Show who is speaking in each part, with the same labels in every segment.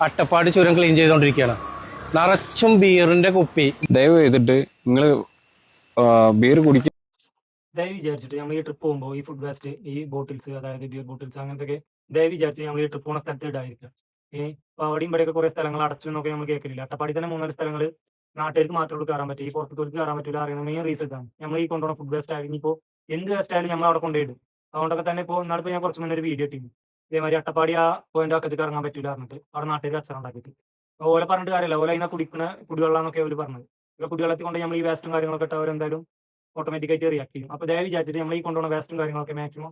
Speaker 1: അട്ടപ്പാടി ചുരം ക്ലീൻ ചെയ്തുകൊണ്ടിരിക്കുകയാണ്. നിറച്ചും ബിയറിന്റെ കുപ്പി.
Speaker 2: ദയവ് ചെയ്തിട്ട് നിങ്ങൾ ബിയർ കുടിക്കുക.
Speaker 3: ദയവ് വിചാരിച്ചിട്ട് നമ്മൾ ഈ ട്രിപ്പ് പോകുമ്പോൾ ഈ ഫുഡ് വേസ്റ്റ്, ഈ ബോട്ടിൽസ്, അതായത് ബിയർ ബോട്ടിൽസ് അങ്ങനത്തെ ദയവ് വിചാരിച്ച് നമ്മൾ ഈ ട്രിപ്പ് പോകുന്ന സ്ഥലത്ത് ഇടായിരിക്കുക. ഇപ്പോൾ അവിടെയും ഇവിടെയൊക്കെ കുറെ സ്ഥലങ്ങൾ അടച്ചു എന്നൊക്കെ നമ്മൾ കേൾക്കില്ല. അട്ടപ്പാടി തന്നെ 3-4 സ്ഥലങ്ങൾ നാട്ടുകാർക്ക് മാത്രമേ കയറാൻ പറ്റും, ഈ പുറത്തേക്ക് കയറാൻ പറ്റില്ല. അറിയുന്ന മെയിൻ റീസൺ ആണ് നമ്മൾ ഈ കൊണ്ടുപോകുന്ന ഫുഡ് വേസ്റ്റ് ആയാലും ഇപ്പോൾ എന്ത് വേസ്റ്റ് ആയാലും നമ്മൾ അവിടെ കൊണ്ടുപോയിടും. അതുകൊണ്ടൊക്കെ തന്നെ ഇപ്പോൾ നാളിപ്പോൾ ഞാൻ കുറച്ച് മുന്നേ ഒരു വീഡിയോ ഇട്ടിരുന്നു. ഇതേമാതിരി അട്ടപ്പാടി ആ പോയിന്റ് അക്കത്തേക്ക് ഇറങ്ങാൻ പറ്റില്ല പറഞ്ഞിട്ട് അവിടെ നാട്ടുകാർ അച്ചറ ഉണ്ടാക്കിയിട്ട്. ഓലെ പറഞ്ഞിട്ട് കാര്യമില്ല, ഓല അതിനെ കുടിക്കുന്ന കുടിവെള്ളമെന്നൊക്കെ അവർ പറഞ്ഞത്. ഇപ്പോൾ കുടിവെള്ളത്തിൽ കൊണ്ട് നമ്മൾ ഈ വേസ്റ്റും കാര്യങ്ങളൊക്കെ ഇട്ട് അവരെന്തായാലും ഓട്ടോമാറ്റിക്കായിട്ട് റിയാക്ട് ചെയ്യും. അപ്പോൾ ദയവ് വിചാരിച്ചിട്ട് നമ്മൾ ഈ കൊണ്ടുപോകുന്ന വേസ്റ്റും കാര്യങ്ങളൊക്കെ മാക്സിമം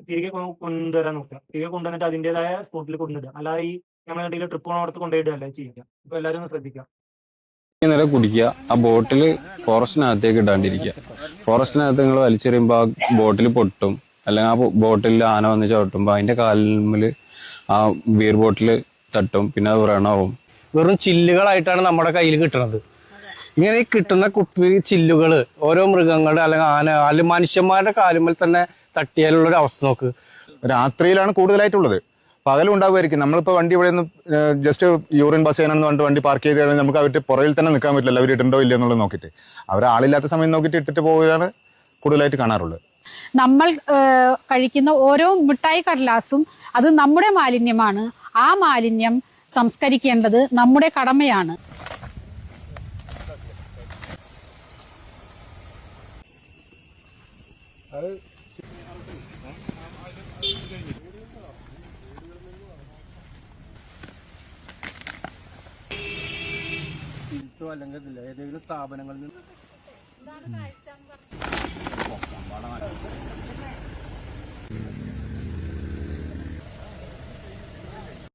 Speaker 3: തിരികെ കൊണ്ടുവരാൻ നോക്കുക. തിരികെ കൊണ്ടുവന്നിട്ട് അതിൻ്റെതായ സ്പോട്ടിൽ കൊണ്ടുവിടുക. അല്ലാതെ ഈ നമ്മൾ എന്തെങ്കിലും ട്രിപ്പ് പോകണോടത്ത് കൊണ്ടുപോയിടുകയല്ല ചെയ്യുക. അപ്പോൾ എല്ലാവരും ഒന്ന് ശ്രദ്ധിക്കുക.
Speaker 2: നേരെ കുടിക്കുക. ആ ബോട്ടിൽ ഫോറസ്റ്റിനകത്തേക്ക് ഇടാണ്ടിരിക്കുക. ഫോറസ്റ്റിനകത്ത് നിങ്ങൾ വലിച്ചെറിയുമ്പോൾ ആ ബോട്ടിൽ പൊട്ടും, അല്ലെങ്കിൽ ആ ബോട്ടിൽ ആന വന്ന് ചവിട്ടുമ്പോൾ അതിന്റെ കാലിൽ ആ ബിയർ ബോട്ടിൽ തട്ടും, പിന്നെ അത് വ്രണാവും.
Speaker 1: വെറും ചില്ലുകളായിട്ടാണ് നമ്മുടെ കയ്യിൽ കിട്ടുന്നത്. ഇങ്ങനെ ഈ കിട്ടുന്ന കുപ്പി ചില്ലുകൾ ഓരോ മൃഗങ്ങളുടെ അല്ലെങ്കിൽ ആന അല്ലെങ്കിൽ മനുഷ്യന്മാരുടെ കാലുമ്പോൾ തന്നെ തട്ടിയാലുള്ളൊരു അവസ്ഥ നോക്ക്.
Speaker 4: രാത്രിയിലാണ് കൂടുതലായിട്ടുള്ളത്. പകലും ഉണ്ടാവുമായിരിക്കും. നമ്മളിപ്പോൾ വണ്ടി ഇവിടെ നിന്ന് ജസ്റ്റ് യൂറിൻ ബസ് ചെയ്യാനെന്ന് പറഞ്ഞിട്ട് വണ്ടി പാർക്ക് ചെയ്ത് കഴിഞ്ഞാൽ നമുക്ക് അവരുടെ പുറകിൽ തന്നെ നിൽക്കാൻ പറ്റില്ല, അവർ ഇട്ടുണ്ടോ ഇല്ല എന്നുള്ളത് നോക്കിയിട്ട്. അവർ ആളില്ലാത്ത സമയം നോക്കിയിട്ട് ഇട്ടിട്ട് പോവുകയാണ് കൂടുതലായിട്ട് കാണാറുള്ളത്.
Speaker 5: നമ്മൾ കഴിക്കുന്ന ഓരോ മിഠായി കടലാസും അത് നമ്മുടെ മാലിന്യമാണ്. ആ മാലിന്യം സംസ്കരിക്കേണ്ടത് നമ്മുടെ കടമയാണ്.
Speaker 1: അല്ലെങ്കിൽ ഏതെങ്കിലും സ്ഥാപനങ്ങളിൽ നിന്ന്